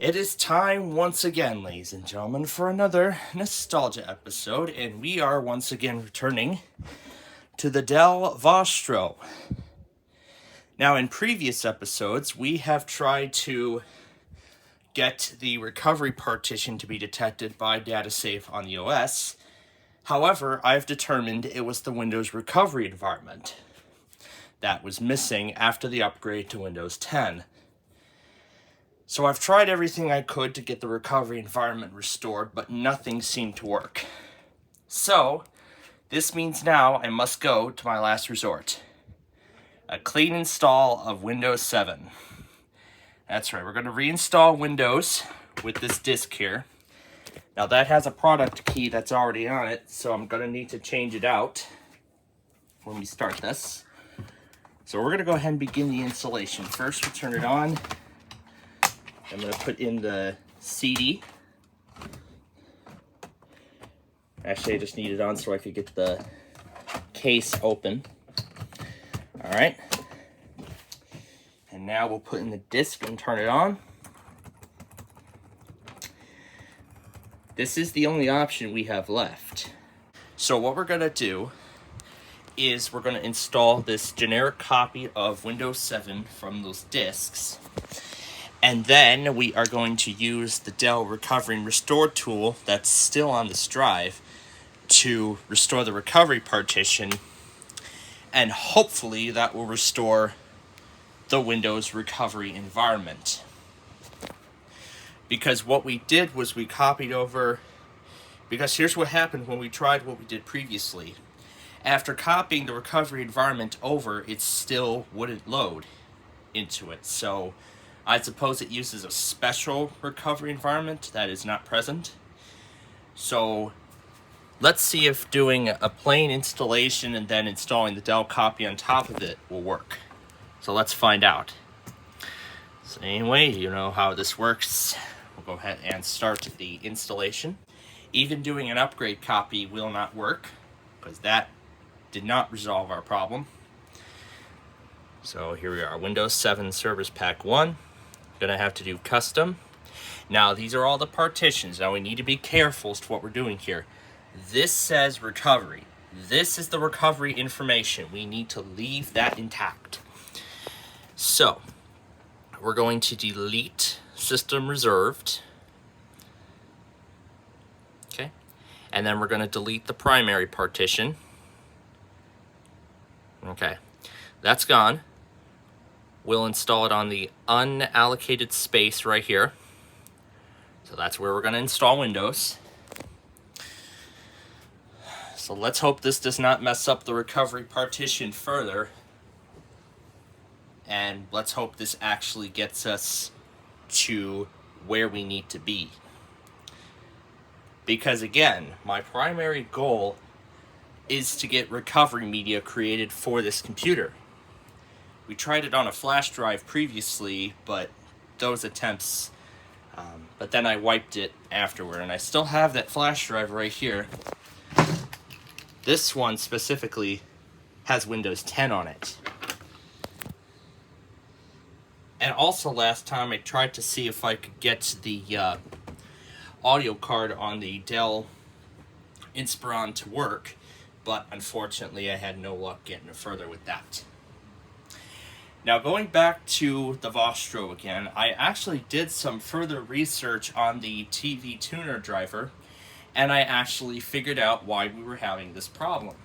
It is time once again, ladies and gentlemen, for another nostalgia episode, and we are once again returning to the Dell Vostro. Now, in previous episodes, we have tried to get the recovery partition to be detected by DataSafe on the OS. However, I've determined it was the Windows recovery environment that was missing after the upgrade to Windows 10. So I've tried everything I could to get the recovery environment restored, but nothing seemed to work. So, this means now I must go to my last resort. A clean install of Windows 7. That's right, we're going to reinstall Windows with this disk here. Now that has a product key that's already on it, so I'm going to need to change it out when we start this. So we're going to go ahead and begin the installation. First, we'll turn it on. I'm going to put in the CD. Actually, I just need it on so I could get the case open. Alright. And now we'll put in the disc and turn it on. This is the only option we have left. So what we're going to do is we're going to install this generic copy of Windows 7 from those disks. And then we are going to use the Dell Recovery and Restore tool that's still on this drive to restore the recovery partition. And hopefully that will restore the Windows recovery environment. Because what we did was we copied over, because here's what happened when we tried what we did previously. After copying the recovery environment over, it still wouldn't load into it. So I suppose it uses a special recovery environment that is not present. So let's see if doing a plain installation and then installing the Dell copy on top of it will work. So let's find out. So anyway, you know how this works. We'll go ahead and start the installation. Even doing an upgrade copy will not work, because that did not resolve our problem. So here we are, Windows 7 Service Pack 1. Gonna have to do custom. Now these are all the partitions. Now we need to be careful as to what we're doing here. This says recovery. This is the recovery information. We need to leave that intact. So we're going to delete system reserved. Okay. And then we're going to delete the primary partition. Okay. That's gone. We'll install it on the unallocated space right here. So that's where we're going to install Windows. So let's hope this does not mess up the recovery partition further. And let's hope this actually gets us to where we need to be. Because again, my primary goal is to get recovery media created for this computer. We tried it on a flash drive previously, but those attempts, but then I wiped it afterward, and I still have that flash drive right here. This one specifically has Windows 10 on it. And also last time I tried to see if I could get the audio card on the Dell Inspiron to work, but unfortunately I had no luck getting further with that. Now going back to the Vostro again, I actually did some further research on the TV tuner driver, and I actually figured out why we were having this problem.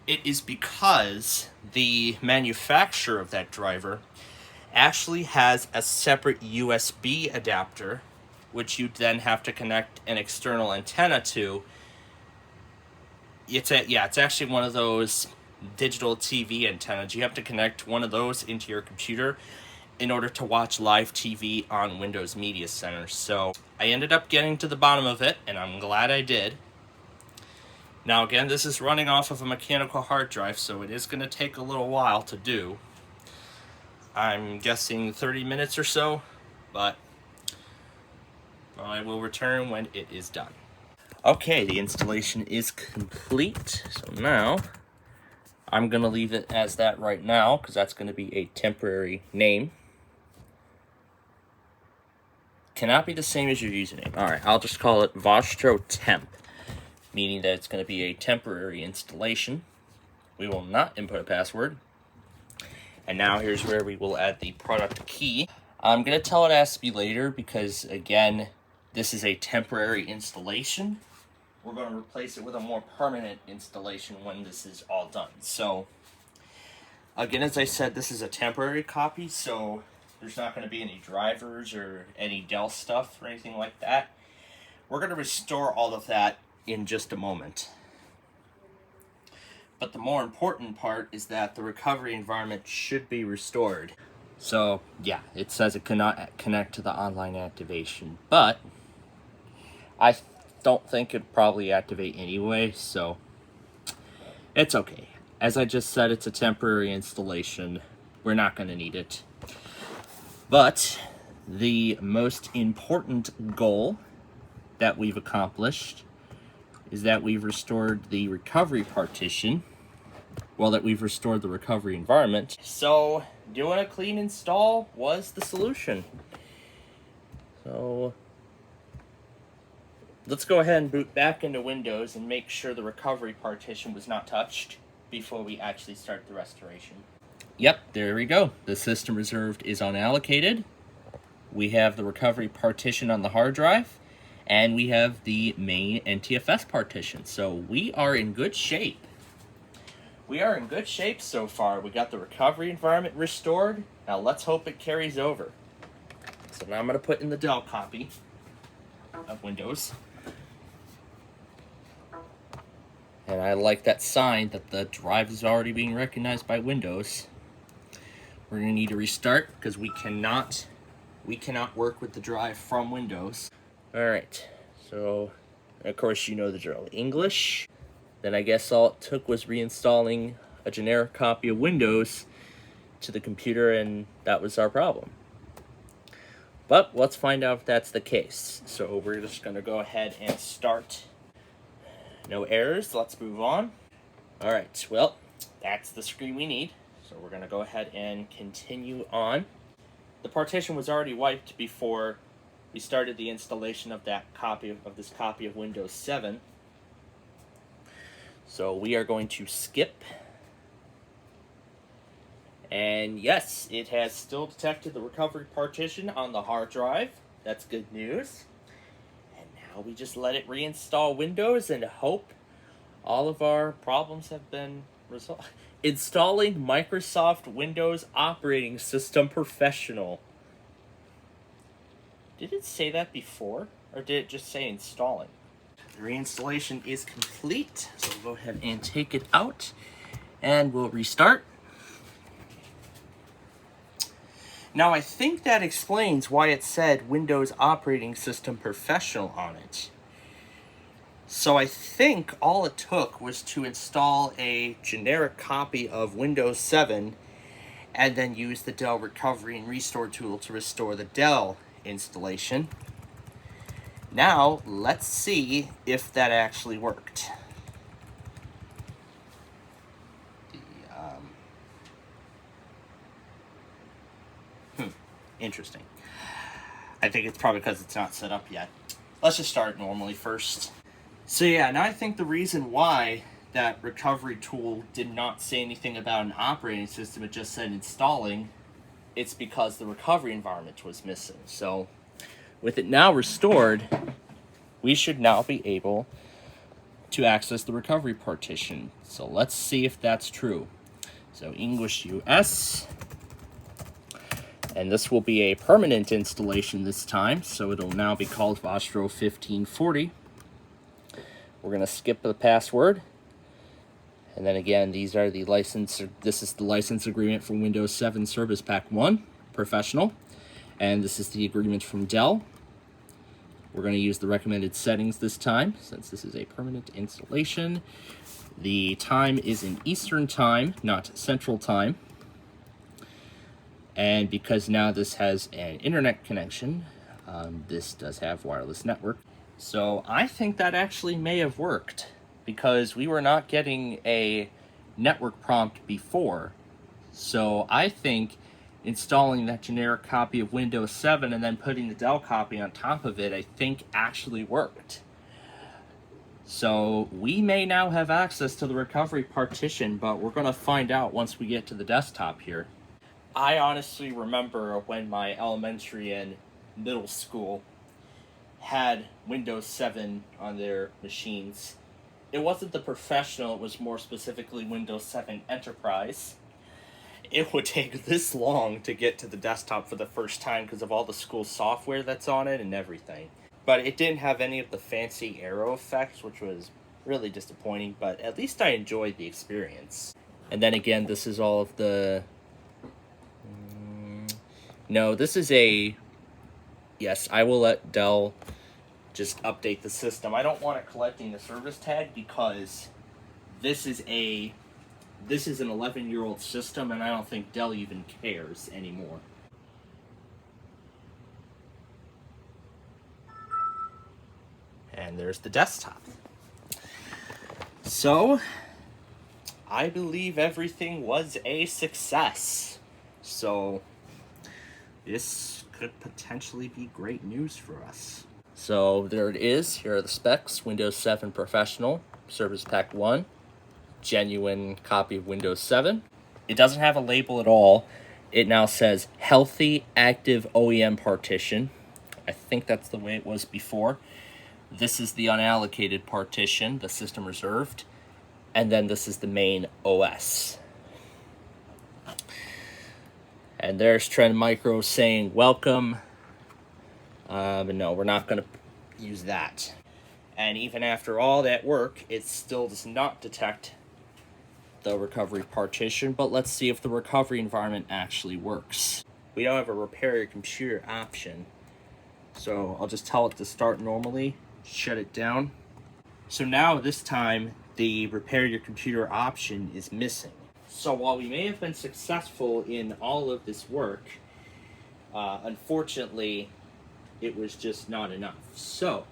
It is because the manufacturer of that driver actually has a separate USB adapter, which you then have to connect an external antenna to. It's actually one of those digital TV antennas. You have to connect one of those into your computer in order to watch live TV on Windows Media Center. So I ended up getting to the bottom of it, and I'm glad I did. Now again, this is running off of a mechanical hard drive, so it is going to take a little while to do. I'm guessing 30 minutes or so, but I will return when it is done. Okay, the installation is complete, so now I'm going to leave it as that right now, because that's going to be a temporary name. cannot be the same as your username. All right, I'll just call it Vostro temp, meaning that it's going to be a temporary installation. We will not input a password. And now here's where we will add the product key. I'm going to tell it has to be later because, again, this is a temporary installation. We're going to replace it with a more permanent installation when this is all done. So, again, as I said, this is a temporary copy, so there's not going to be any drivers or any Dell stuff or anything like that. We're going to restore all of that in just a moment. But the more important part is that the recovery environment should be restored. So, yeah, it says it cannot connect to the online activation, but I don't think it'd probably activate anyway, so it's okay. As I just said, it's a temporary installation. We're not going to need it. But the most important goal that we've accomplished is that we've restored the recovery partition. Well, that we've restored the recovery environment. So, doing a clean install was the solution. So, let's go ahead and boot back into Windows and make sure the recovery partition was not touched before we actually start the restoration. Yep, there we go. The system reserved is unallocated. We have the recovery partition on the hard drive, and we have the main NTFS partition. So we are in good shape. We are in good shape so far. We got the recovery environment restored. Now let's hope it carries over. So now I'm going to put in the Dell copy of Windows. And I like that sign that the drive is already being recognized by Windows. We're going to need to restart because we cannot work with the drive from Windows. All right. So, of course, you know the drill. English. Then I guess all it took was reinstalling a generic copy of Windows to the computer, and that was our problem. But let's find out if that's the case. So we're just going to go ahead and start. No errors. Let's move on. All right. Well, that's the screen we need. So we're going to go ahead and continue on. The partition was already wiped before we started the installation of that copy of this copy of Windows 7. So we are going to skip. And yes, it has still detected the recovery partition on the hard drive. That's good news. And now we just let it reinstall Windows and hope all of our problems have been resolved. Installing Microsoft Windows Operating System Professional. Did it say that before? Or did it just say installing? The reinstallation is complete, so we'll go ahead and take it out, and we'll restart. Now, I think that explains why it said Windows Operating System Professional on it. So I think all it took was to install a generic copy of Windows 7 and then use the Dell Recovery and Restore tool to restore the Dell installation. Now, let's see if that actually worked. Interesting. I think it's probably because it's not set up yet. Let's just start normally first. So yeah, now I think the reason why that recovery tool did not say anything about an operating system, it just said installing, it's because the recovery environment was missing. So with it now restored, we should now be able to access the recovery partition. So let's see if that's true. So English US, and this will be a permanent installation this time, so it'll now be called Vostro 1540. We're going to skip the password. And then again, these are the license. This is the license agreement for Windows 7 Service Pack 1 Professional. And this is the agreement from Dell. We're going to use the recommended settings this time, since this is a permanent installation. The time is in Eastern Time, not Central Time. And because now this has an internet connection, this does have wireless network. So I think that actually may have worked, because we were not getting a network prompt before. So I think installing that generic copy of Windows 7 and then putting the Dell copy on top of it, I think actually worked. So we may now have access to the recovery partition, but we're going to find out once we get to the desktop here. I honestly remember when my elementary and middle school had Windows 7 on their machines. It wasn't the professional, it was more specifically Windows 7 Enterprise. It would take this long to get to the desktop for the first time because of all the school software that's on it and everything. But it didn't have any of the fancy arrow effects, which was really disappointing, but at least I enjoyed the experience. And then again, this is all of the... No, this is a... Yes, I will let Dell just update the system. I don't want it collecting the service tag because this is an 11-year-old system, and I don't think Dell even cares anymore. And there's the desktop. So, I believe everything was a success. So, this could potentially be great news for us. So, there it is. Here are the specs. Windows 7 Professional, Service Pack 1, genuine copy of Windows 7. It doesn't have a label at all. It now says Healthy Active OEM Partition. I think that's the way it was before. This is the unallocated partition, the system reserved, and then this is the main OS. And there's Trend Micro saying welcome, but no, we're not going to use that. And even after all that work, it still does not detect the recovery partition, but let's see if the recovery environment actually works. We don't have a repair your computer option, so I'll just tell it to start normally. Shut it down. So now this time the repair your computer option is missing. So while we may have been successful in all of this work, unfortunately it was just not enough. So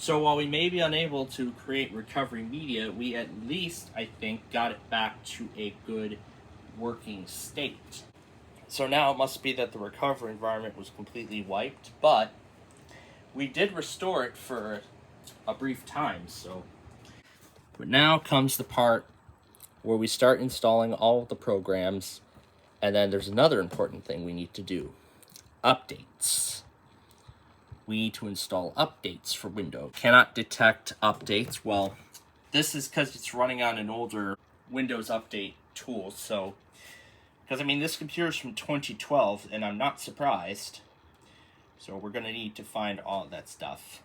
while we may be unable to create recovery media, we at least, I think, got it back to a good working state. So now it must be that the recovery environment was completely wiped, but we did restore it for a brief time, so. But now comes the part where we start installing all of the programs, and then there's another important thing we need to do. Updates. We need to install updates for Windows. Cannot detect updates. Well, this is because it's running on an older Windows Update tool, so. Because, I mean, this computer is from 2012, and I'm not surprised. So we're going to need to find all of that stuff.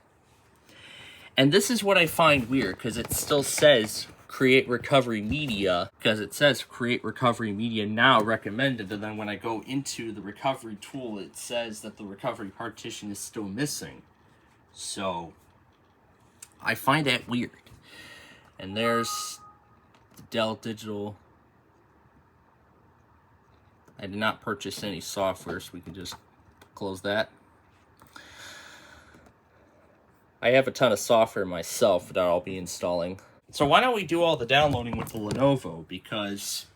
And this is what I find weird, because it still says create recovery media, because it says create recovery media now recommended, and then when I go into the recovery tool, it says that the recovery partition is still missing. So I find that weird. And there's the Dell Digital. I did not purchase any software, so we can just close that. I have a ton of software myself that I'll be installing. So why don't we do all the downloading with the Lenovo, because...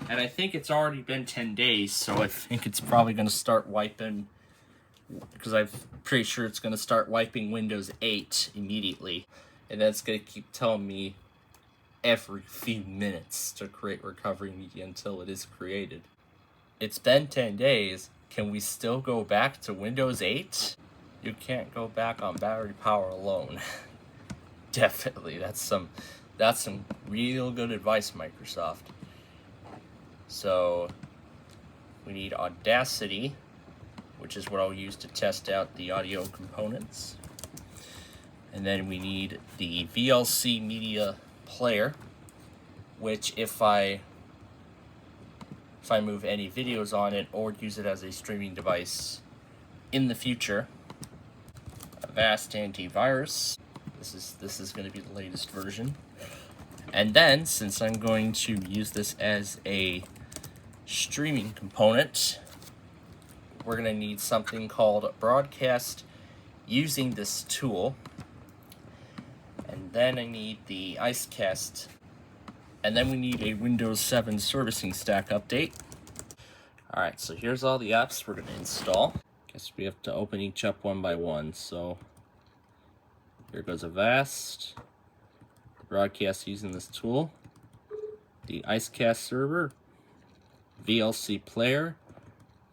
And I think it's already been 10 days, so I think it's probably going to start wiping... Because I'm pretty sure it's going to start wiping Windows 8 immediately. And that's going to keep telling me every few minutes to create recovery media until it is created. It's been 10 days. Can we still go back to Windows 8? You can't go back on battery power alone. Definitely, that's some real good advice, Microsoft. So we need Audacity, which is what I'll use to test out the audio components. And then we need the VLC media player, which if I move any videos on it or use it as a streaming device in the future. Avast antivirus. This is going to be the latest version. And then, since I'm going to use this as a streaming component, we're going to need something called broadcast using this tool. And then I need the IceCast And then we need a Windows 7 servicing stack update. Alright, so here's all the apps we're going to install. Guess we have to open each up one by one. So here goes Avast, the broadcast using this tool, the IceCast server, VLC player,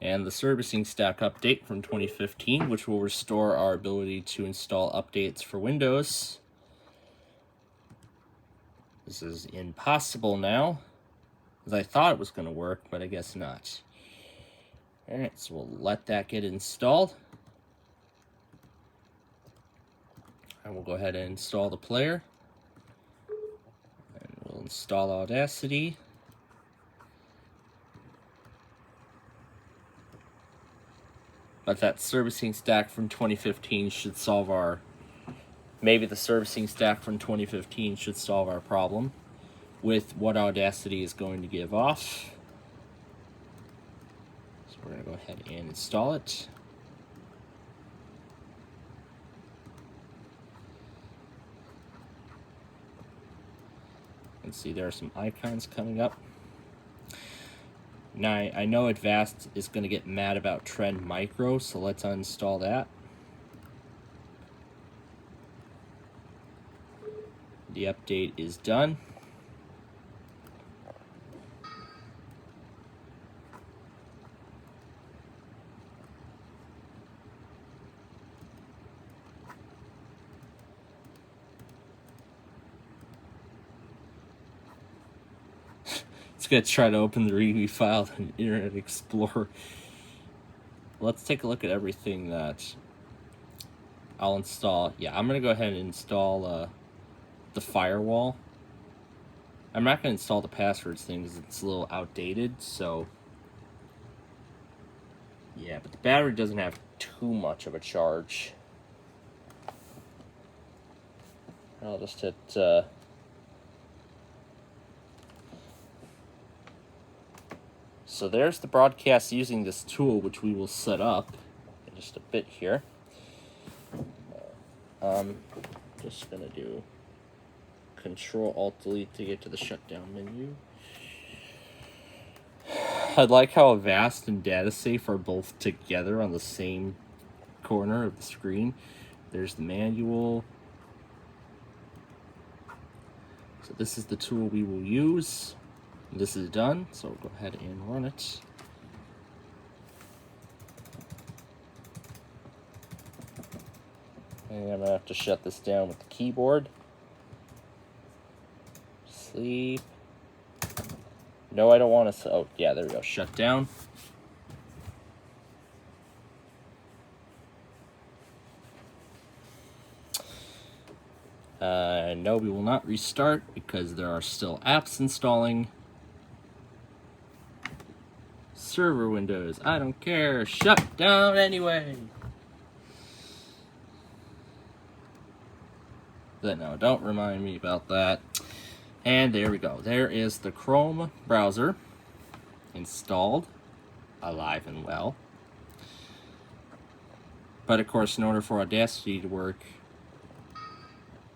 and the servicing stack update from 2015, which will restore our ability to install updates for Windows. This is impossible now, as I thought it was going to work, but I guess not. Alright, so we'll let that get installed. And we'll go ahead and install the player. And we'll install Audacity. But that servicing stack from 2015 should solve our... Maybe the servicing stack from 2015 should solve our problem with what Audacity is going to give off. So we're going to go ahead and install it. And see, there are some icons coming up. Now, I know Avast is going to get mad about Trend Micro, so let's uninstall that. The update is done. It's going to try to open the README file in Internet Explorer. Let's take a look at everything that I'll install. Yeah, I'm going to go ahead and install the firewall. I'm not going to install the passwords thing because it's a little outdated, so yeah, but the battery doesn't have too much of a charge. I'll just hit so there's the broadcast using this tool, which we will set up in just a bit here. Just gonna do Control-Alt-Delete to get to the shutdown menu. I like how Avast and DataSafe are both together on the same corner of the screen. There's the manual. So this is the tool we will use. This is done, so we'll go ahead and run it. And I'm gonna have to shut this down with the keyboard. Sleep. No, I don't want to. Oh, yeah, there we go. Shut down. No, we will not restart because there are still apps installing. Server windows, I don't care. Shut down anyway. But no, don't remind me about that. And there we go. There is the Chrome browser installed, alive and well. But of course, in order for Audacity to work,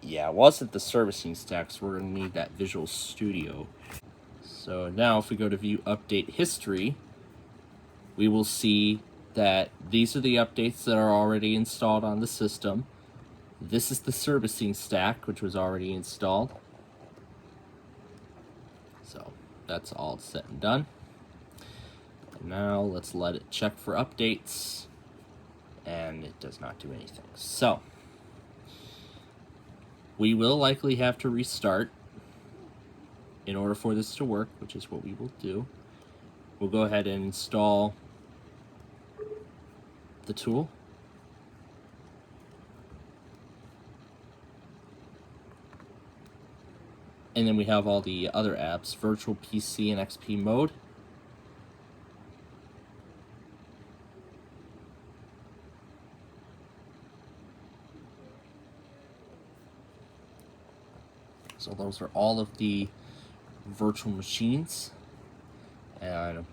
yeah, it wasn't the servicing stack, so we're going to need that Visual Studio. So now if we go to View Update History, we will see that these are the updates that are already installed on the system. This is the servicing stack, which was already installed. So that's all set and done. And now let's let it check for updates. And it does not do anything. So we will likely have to restart in order for this to work, which is what we will do. We'll go ahead and install the tool. And then we have all the other apps, Virtual PC and XP mode. So those are all of the virtual machines. And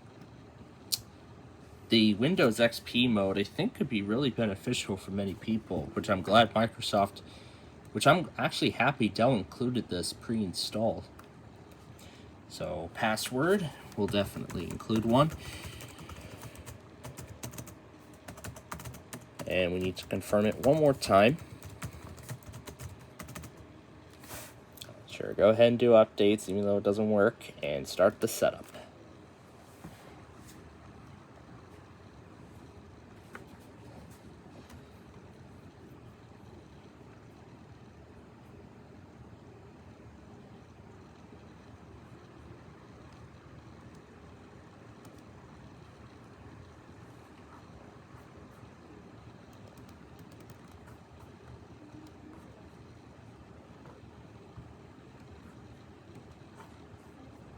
the Windows XP mode, I think, could be really beneficial for many people, which I'm glad Microsoft, which I'm actually happy Dell included this pre-installed. So password, we'll definitely include one. And we need to confirm it one more time. Sure, go ahead and do updates even though it doesn't work, and start the setup.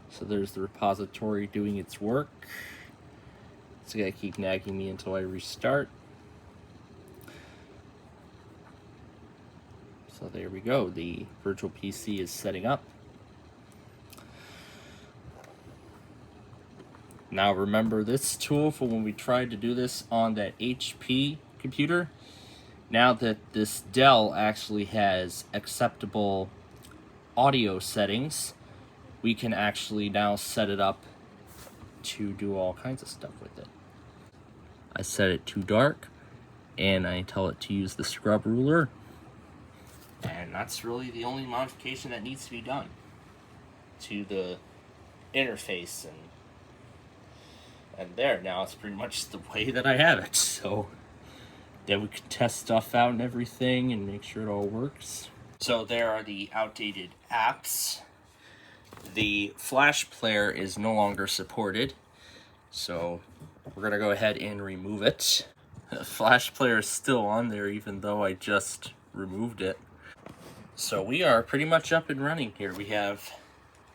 So there's the repository doing its work. It's gonna keep nagging me until I restart. So there we go, the virtual PC is setting up. Now remember this tool for when we tried to do this on that HP computer. Now that this Dell actually has acceptable audio settings, we can actually now set it up to do all kinds of stuff with it. I set it to dark, and I tell it to use the scrub ruler. And that's really the only modification that needs to be done to the interface. And there, now it's pretty much the way that I have it. So then we can test stuff out and everything and make sure it all works. So there are the outdated apps. The Flash player is no longer supported, so we're gonna go ahead and remove it. The Flash player is still on there even though I just removed it. So we are pretty much up and running here. We have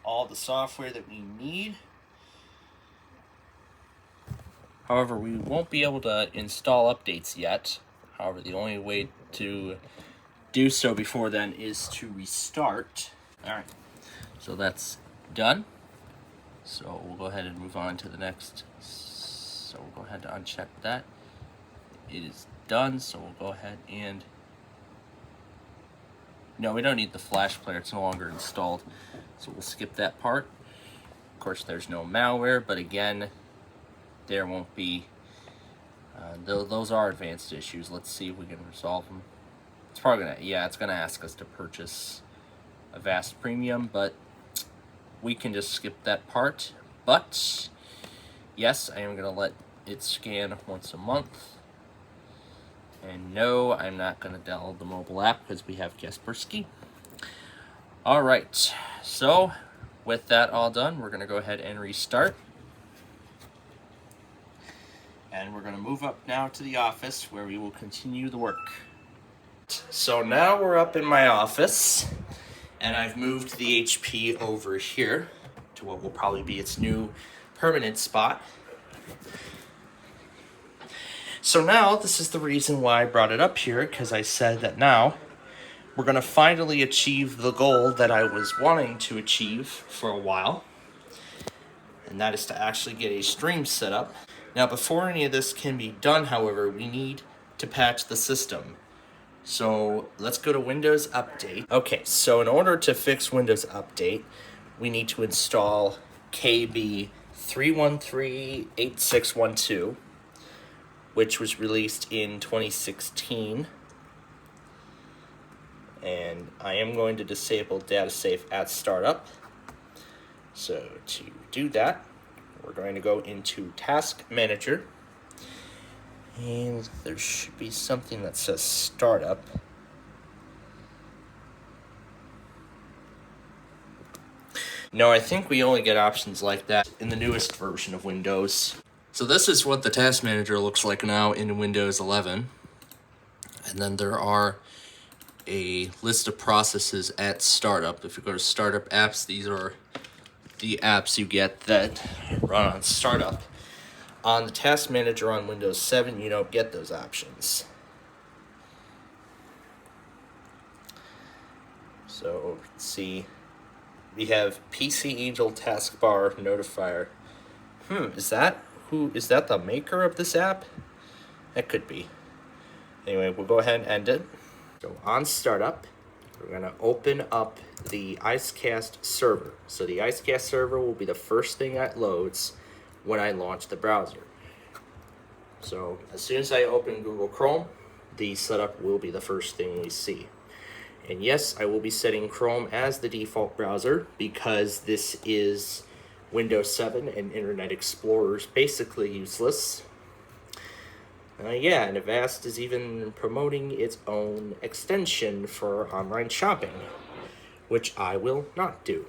all the software that we need. However, we won't be able to install updates yet. However, the only way to do so before then is to restart. Alright, so that's done. So we'll go ahead and move on to the next. So we'll go ahead and uncheck that. It is done, so we'll go ahead and... No, we don't need the Flash player, it's no longer installed. So we'll skip that part. Of course, there's no malware, but again, there won't be... those are advanced issues. Let's see if we can resolve them. It's probably gonna, yeah, it's gonna ask us to purchase a vast premium, but we can just skip that part. But yes, I am gonna let it scan once a month. And no, I'm not gonna download the mobile app because we have Kaspersky. All right, so with that all done, we're gonna go ahead and restart. And we're gonna move up now to the office where we will continue the work. So now we're up in my office, and I've moved the HP over here to what will probably be its new permanent spot. So now this is the reason why I brought it up here, because I said that now we're gonna finally achieve the goal that I was wanting to achieve for a while, and that is to actually get a stream set up. Now before any of this can be done, however, we need to patch the system. So let's go to Windows Update. Okay, so in order to fix Windows Update, we need to install KB 3138612, which was released in 2016. And I am going to disable data safe at startup. So to do that, we're going to go into Task Manager. And there should be something that says startup. No, I think we only get options like that in the newest version of Windows. So this is what the Task Manager looks like now in Windows 11. And then there are a list of processes at startup. If you go to startup apps, these are the apps you get that run on startup. On the Task Manager on Windows 7, you don't get those options. So, let's see. We have PC Angel Taskbar Notifier. Is that the maker of this app? That could be. Anyway, we'll go ahead and end it. So on startup, We're going to open up the IceCast server. So the IceCast server will be the first thing that loads when I launch the browser. So as soon as I open Google Chrome, the setup will be the first thing we see. And yes, I will be setting Chrome as the default browser because this is Windows 7 and Internet Explorer is basically useless. Yeah, and Avast is even promoting its own extension for online shopping, which I will not do.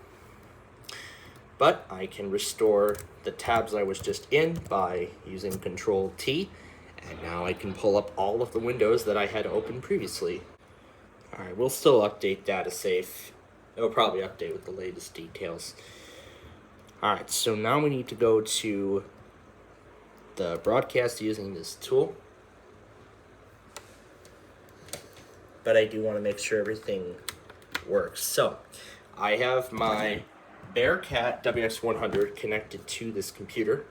But I can restore the tabs I was just in by using Control-T, and now I can pull up all of the windows that I had open previously. Alright, we'll still update DataSafe. It'll probably update with the latest details. Alright, so now we need to go to the broadcast using this tool. But I do want to make sure everything works. So, I have my Bearcat WX100 connected to this computer.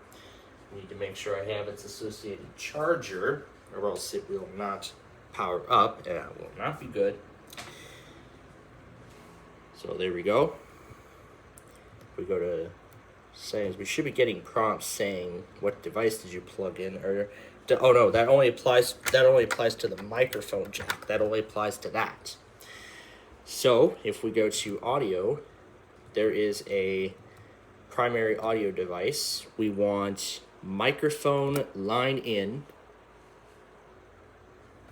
I need to make sure I have its associated charger, or else it will not power up, and it will not be good. So there we go. If we go to settings, we should be getting prompts saying what device did you plug in, or oh no, that only applies to the microphone jack. That only applies to that. So if we go to audio, there is a primary audio device. We want microphone line in,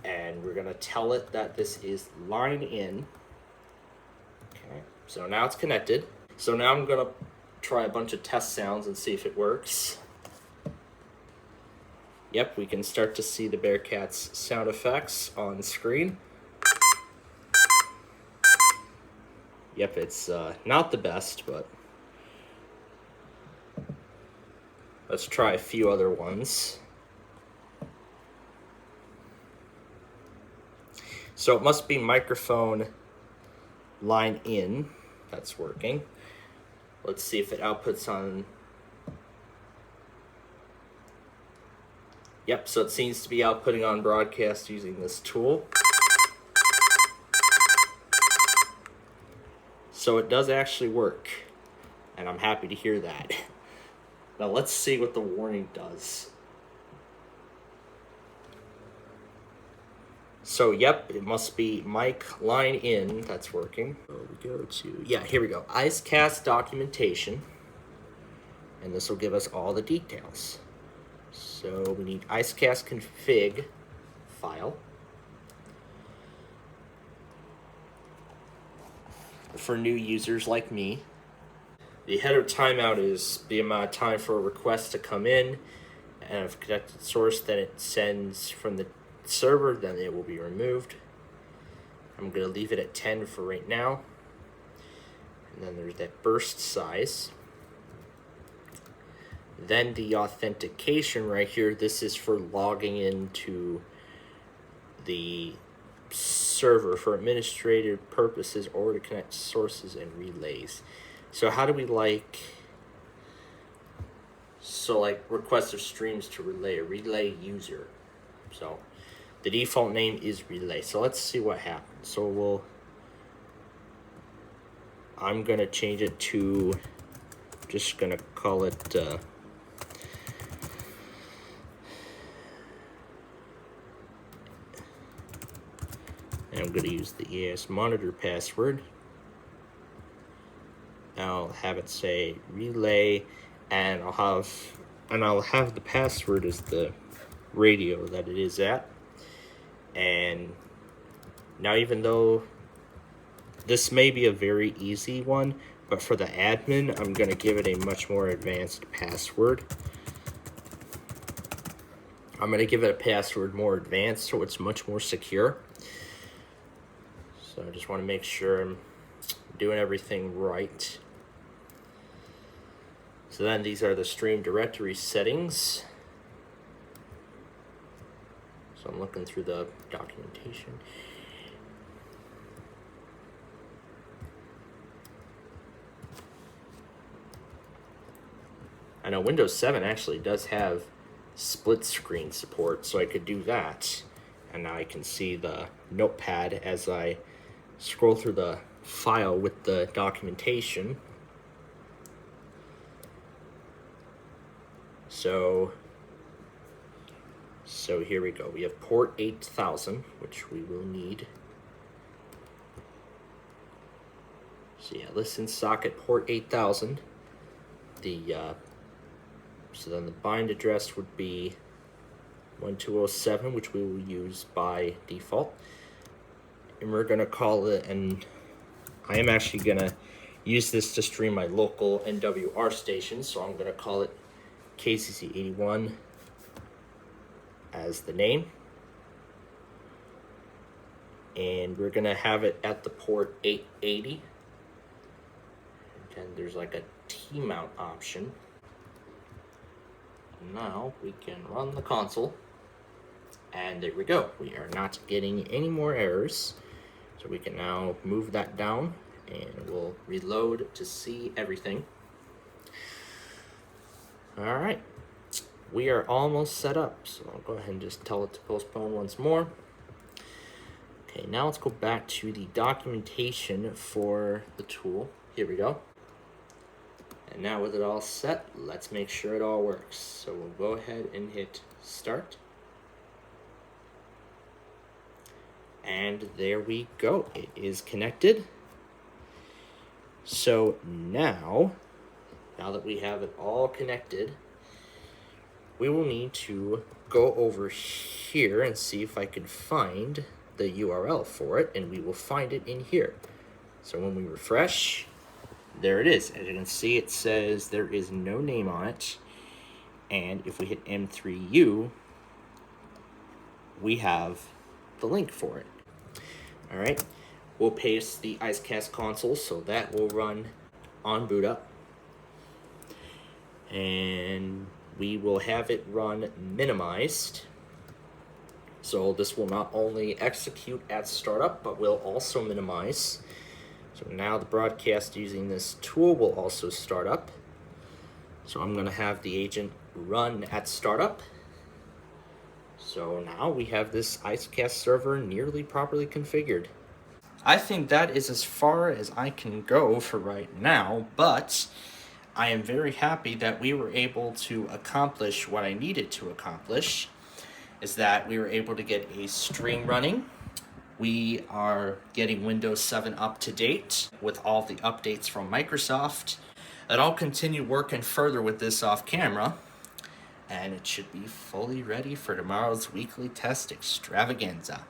and we're gonna tell it that this is line in. Okay, so now it's connected. So now I'm gonna try a bunch of test sounds and see if it works. Yep, we can start to see the Bearcat's sound effects on screen. Yep, it's not the best, but let's try a few other ones. So it must be microphone line in. That's working. Let's see if it outputs on. Yep, so it seems to be outputting on broadcast using this tool. So it does actually work, and I'm happy to hear that. Now let's see what the warning does. So yep, it must be mic line in, that's working. So we go to, yeah, here we go, IceCast documentation, and this will give us all the details. So we need IceCast config file. For new users like me. The header timeout is the amount of time for a request to come in, and if connected source that it sends from the server, then it will be removed. I'm going to leave it at 10 for right now. And then there's that burst size. Then the authentication right here, this is for logging into the server for administrative purposes or to connect sources and relays. So how do we like request of streams to relay user. So the default name is relay. So let's see what happens. So I'm gonna change it to, just gonna call it and I'm going to use the EAS monitor password. I'll have it say relay, and I'll have the password as the radio that it is at. And now, even though this may be a very easy one, but for the admin, I'm going to give it a much more advanced password. I'm going to give it a password more advanced so it's much more secure. So I just want to make sure I'm doing everything right. So then these are the stream directory settings. So I'm looking through the documentation. I know Windows 7 actually does have split screen support, so I could do that. And now I can see the notepad as I scroll through the file with the documentation. So here we go. We have port 8000, which we will need. So yeah, listen socket port 8000. So then the bind address would be 1207, which we will use by default. And we're gonna call it, and I am actually gonna use this to stream my local NWR station, so I'm gonna call it KCC81 as the name. And we're gonna have it at the port 880. And there's like a T-mount option. Now we can run the console. And there we go. We are not getting any more errors. So we can now move that down and we'll reload to see everything. All right. We are almost set up. So I'll go ahead and just tell it to postpone once more. Okay, now let's go back to the documentation for the tool. Here we go. And now with it all set, let's make sure it all works. So we'll go ahead and hit start. And there we go. It is connected. So now that we have it all connected, we will need to go over here and see if I can find the URL for it, and we will find it in here. So when we refresh, there it is. As you can see, it says there is no name on it. And if we hit M3U, we have the link for it. All right, we'll paste the IceCast console, so that will run on boot up. And we will have it run minimized. So this will not only execute at startup, but will also minimize. So now the broadcast using this tool will also start up. So I'm gonna have the agent run at startup. So now we have this IceCast server nearly properly configured. I think that is as far as I can go for right now, but I am very happy that we were able to accomplish what I needed to accomplish, is that we were able to get a stream running. We are getting Windows 7 up to date with all the updates from Microsoft. And I'll continue working further with this off camera, and it should be fully ready for tomorrow's weekly test extravaganza.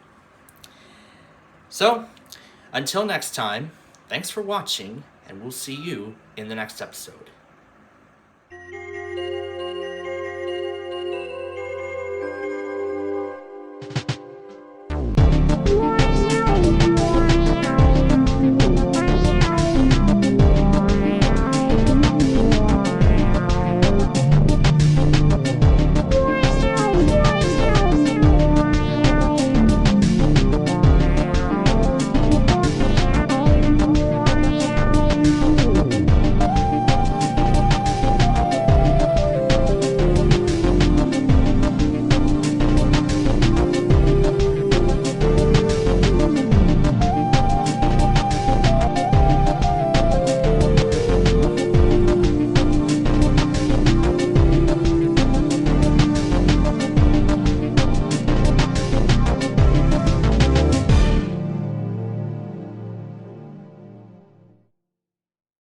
So, until next time, thanks for watching, and we'll see you in the next episode.